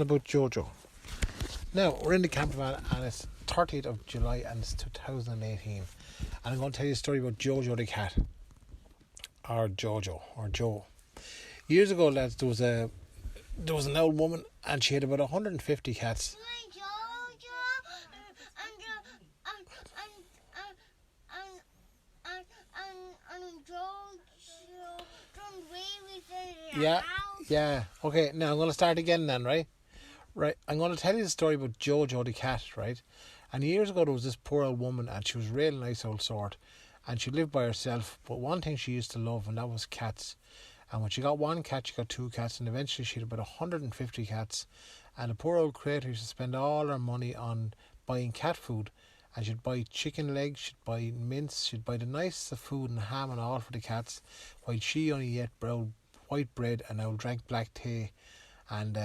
About Jojo. Now, we're in the camper van and it's 30th of July and it's 2018. And I'm going to tell you a story about Jojo the cat. Or Jojo, or Joe. Years ago, lads, there was an old woman and she had about 150 cats. Yeah. Okay, now I'm going to start again then, right? Right, I'm going to tell you the story about Jojo the cat, right? And years ago there was this poor old woman and she was a real nice old sort. And she lived by herself, but one thing she used to love and that was cats. And when she got one cat, she got two cats, and eventually she had about 150 cats. And the poor old creator used to spend all her money on buying cat food. And she'd buy chicken legs, she'd buy mince, she'd buy the nicest of food and ham and all for the cats, while she only ate white bread and now drank black tea. And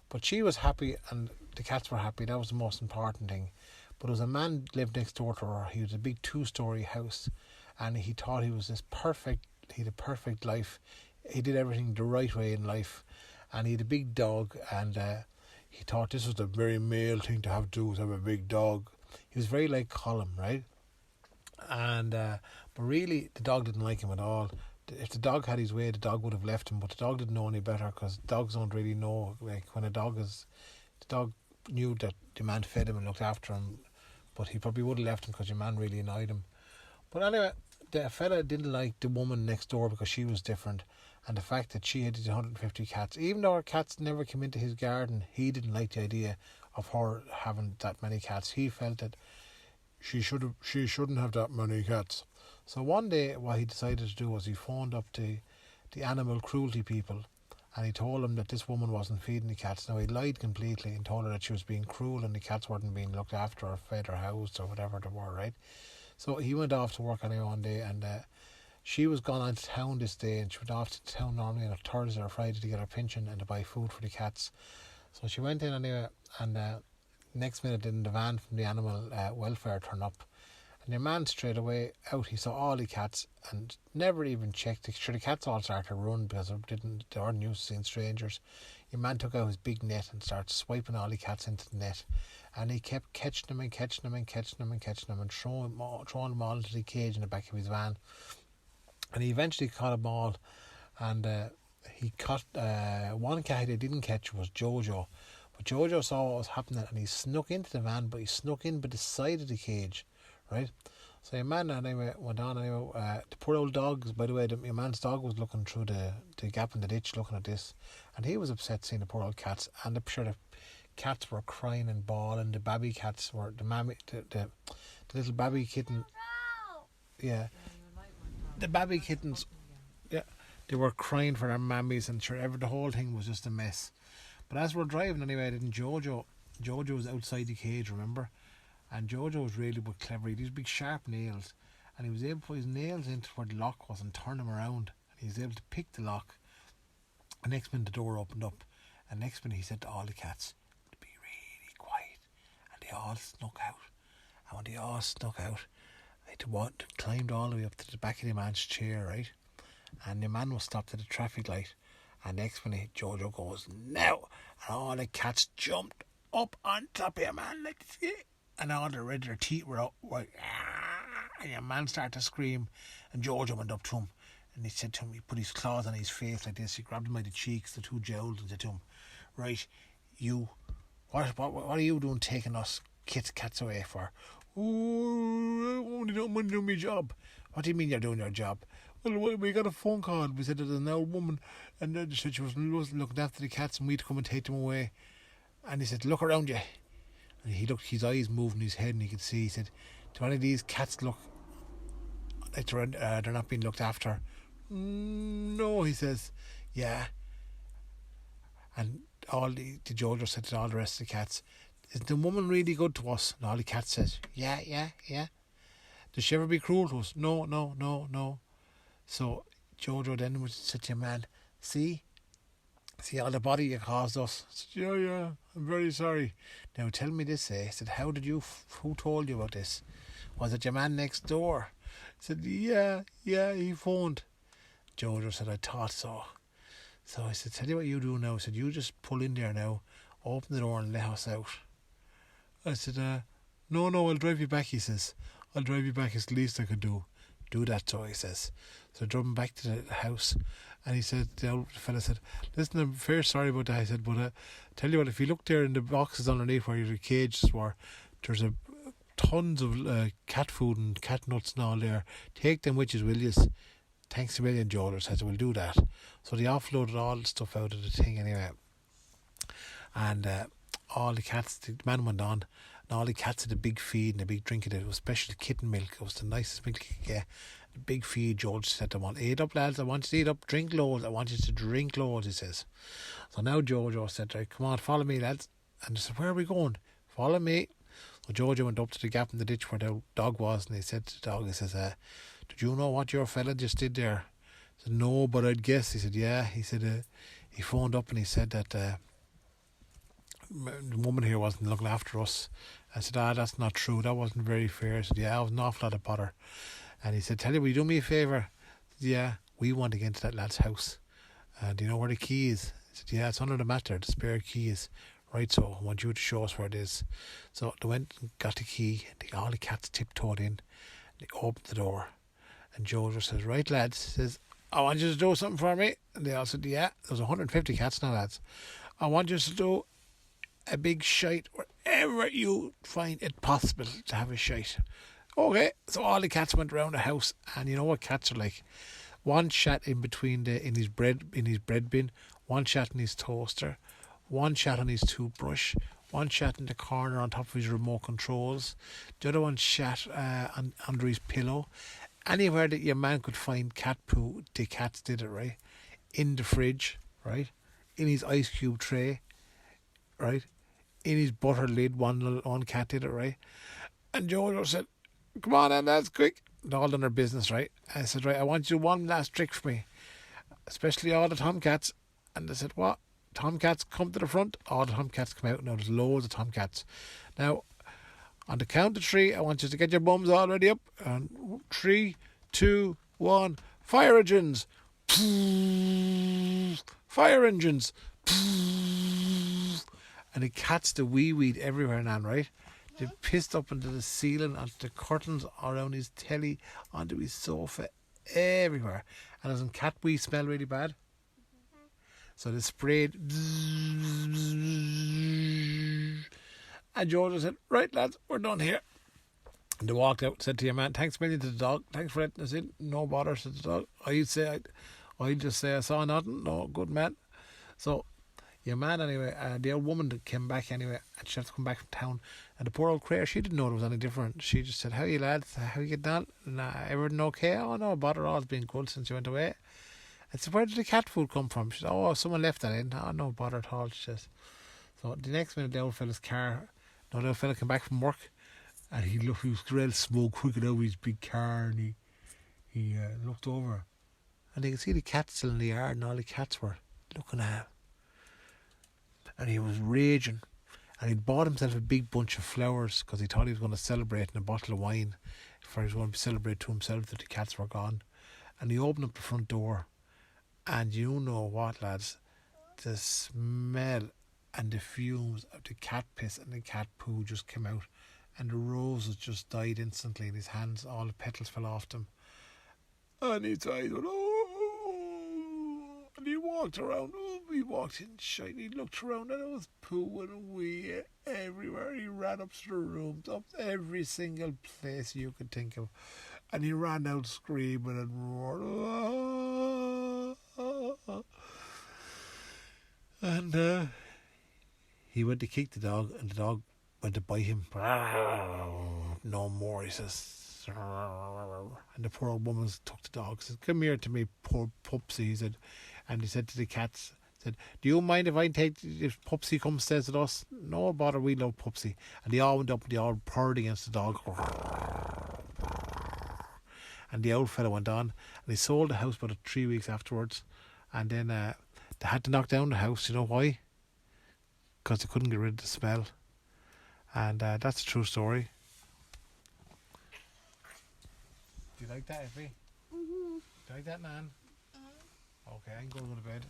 but she was happy and the cats were happy. That was the most important thing. But there was a man lived next door to her. He was a big 2-story house and he thought he was he had a perfect life. He did everything the right way in life. And he had a big dog and he thought this was the very male thing to have a big dog. He was very like Colin, right? And but really the dog didn't like him at all. If the dog had his way, the dog would have left him, but the dog didn't know any better because dogs don't really know. Like when the dog knew that the man fed him and looked after him, but he probably would have left him because the man really annoyed him. But anyway, the fella didn't like the woman next door because she was different, and the fact that she had these 150 cats, even though her cats never came into his garden, he didn't like the idea of her having that many cats. He felt that she shouldn't have that many cats. So one day what he decided to do was he phoned up the animal cruelty people and he told them that this woman wasn't feeding the cats. Now he lied completely and told her that she was being cruel and the cats weren't being looked after or fed or housed or whatever they were, right? So he went off to work anyway one day and she was gone on to town this day and she went off to town normally on a Thursday or Friday to get her pension and to buy food for the cats. So she went in anyway and next minute then the van from the animal welfare turned up. And your man straight away out, he saw all the cats and never even checked. Sure, the cats all started to run because they weren't used to seeing strangers. Your man took out his big net and started swiping all the cats into the net. And he kept catching them and throwing them all into the cage in the back of his van. And he eventually caught them all. And he caught one cat he didn't catch was Jojo. But Jojo saw what was happening and he snuck into the van, but he snuck in by the side of the cage. Right, so your man anyway went on anyway. The poor old dog, by the way, your man's dog was looking through the gap in the ditch, looking at this, and he was upset seeing the poor old cats. And I'm sure the cats were crying and bawling. The baby cats were the little baby kitten. Yeah, the baby kittens. Yeah, they were crying for their mammies, and sure, the whole thing was just a mess. But as we're driving anyway, then Jojo was outside the cage, remember? And Jojo was really clever. He had these big sharp nails and he was able to put his nails into where the lock was and turn them around. And he was able to pick the lock. And next minute the door opened up. And next minute he said to all the cats to be really quiet. And they all snuck out. And when they all snuck out, they climbed all the way up to the back of the man's chair, right? And the man was stopped at the traffic light. And next minute Jojo goes, "Now!" And all the cats jumped up on top of your man like this. And all their teeth were out, like, and your man started to scream, and Jojo went up to him, and he said to him, he put his claws on his face like this, he grabbed him by the cheeks, the two jowls, and said to him, "Right, you, what are you doing taking us cats away for?" "Oh, I only don't want to do my job." "What do you mean you're doing your job?" "Well, we got a phone call, we said that there's an old woman, and she said she wasn't looking after the cats, and we'd come and take them away." And he said, "Look around you." And he looked, his eyes moved in his head and he could see, he said, "Do any of these cats look like they're not being looked after?" "No," he says. "Yeah." And all the Jojo said to all the rest of the cats, "Is the woman really good to us?" And all the cats said, yeah. "Does she ever be cruel to us?" No. So Jojo then said to your man, See all the bother you caused us?" I said, Yeah, I'm very sorry. "Now tell me this, I said, who told you about this? Was it your man next door?" I said, Yeah, he phoned. Jojo said, "I thought so." So I said, "Tell you what you do now." I said, "You just pull in there now. opened the door and let us out. I said, no, I'll drive you back, he says. I'll drive you back, it's the least I could do. Do that, so he says. So I drove him back to the house, and he said, the old fella said, listen, I'm very sorry about that. I said, but tell you what, if you look there in the boxes underneath where your cages were, there's tons of cat food and cat nuts and all there. Take them with you, will you? Thanks a million, Joel says, we'll do that. So they offloaded all the stuff out of the thing anyway. And all the cats, the man went on, and all the cats had a big feed and a big drink of it. It was special kitten milk. It was the nicest milk you could get. The big feed, George said, I want eat up, lads. I want you to eat up, drink loads. I want you to drink loads, he says. So now Jojo said, right, come on, follow me, lads. And they said, where are we going? Follow me. So Jojo went up to the gap in the ditch where the dog was, and he said to the dog, he says, did you know what your fella just did there? I said, no, but I'd guess. He said, yeah. He said, he phoned up and he said that the woman here wasn't looking after us. I said, that's not true. That wasn't very fair. I said, yeah, it was an awful lot of bother. And he said, tell you, will you do me a favour? Said, yeah, we want to get into that lad's house. Do you know where the key is? I said, yeah, it's under the mat there. The spare key is. Right, so I want you to show us where it is. So they went and got the key. All the cats tiptoed in. They opened the door. And Jojo says, right, lads, says, I want you to do something for me. And they all said, yeah, there's 150 cats now, lads. I want you to do a big shite wherever you find it possible to have a shite. Okay, so all the cats went around the house, and you know what cats are like. One shat in between in his bread bin, one shat in his toaster, one shat on his toothbrush, one shat in the corner on top of his remote controls, the other one shat under his pillow. Anywhere that your man could find cat poo, the cats did it, right? In the fridge, right? In his ice cube tray, right? In his butter lid, one cat did it, right? And Jojo said, come on then, lads, quick. They're all done their business, right? I said, right, I want you to do one last trick for me, especially all the tomcats. And they said, what? Tomcats, come to the front. All the tomcats come out. Now there's loads of tomcats. Now, on the count of 3, I want you to get your bums all ready up. And 3, 2, 1, fire engines. Fire engines. And the cats, the wee-weed everywhere now, right? They pissed up into the ceiling, onto the curtains, around his telly, onto his sofa, everywhere. And doesn't cat wee smell really bad? So they sprayed. And George said, right, lads, we're done here. And they walked out, said to your man, thanks a million to the dog. Thanks for letting us in. No bother, said the dog. I'd just say I saw nothing. No, good man. So your man, anyway, the old woman that came back anyway, and she had to come back from town. And the poor old Claire, she didn't know it was any different. She just said, how are you, lads? How you getting on? Nah, everything okay? Oh, no bother. All's been good since you went away. I said, where did the cat food come from? She said, oh, someone left that in. Oh, no bother at all, she says. So the next minute, the old fella's car, the old fella came back from work, and he was real smoke quick out of his big car, and he looked over, and you could see the cats still in the yard, and all the cats were looking at him. And he was raging, and he'd bought himself a big bunch of flowers because he thought he was going to celebrate in a bottle of wine, for he was going to celebrate to himself that the cats were gone. And he opened up the front door, and you know what, lads, the smell and the fumes of the cat piss and the cat poo just came out, and the roses just died instantly in his hands. All the petals fell off them, and his eyes went, oh, and he walked around. He walked in shite. He looked around, and it was poo and wee everywhere. He ran up to the rooms, up every single place you could think of, and he ran out screaming and roaring. And he went to kick the dog, and the dog went to bite him. No more, he says. And the poor old woman took the dog, said, come here to me, poor Pupsy, he said. And he said to the cats, said, do you mind if Pupsy comes stays with us? No bother, we love Pupsy. And they all went up and they all purred against the dog. And the old fella went on, and he sold the house about 3 weeks afterwards. And then they had to knock down the house. You know why? Because they couldn't get rid of the smell. And that's a true story. Do you like that, Eppie? Mm-hmm. Do you like that, Nan? Okay, I'm going to go to bed.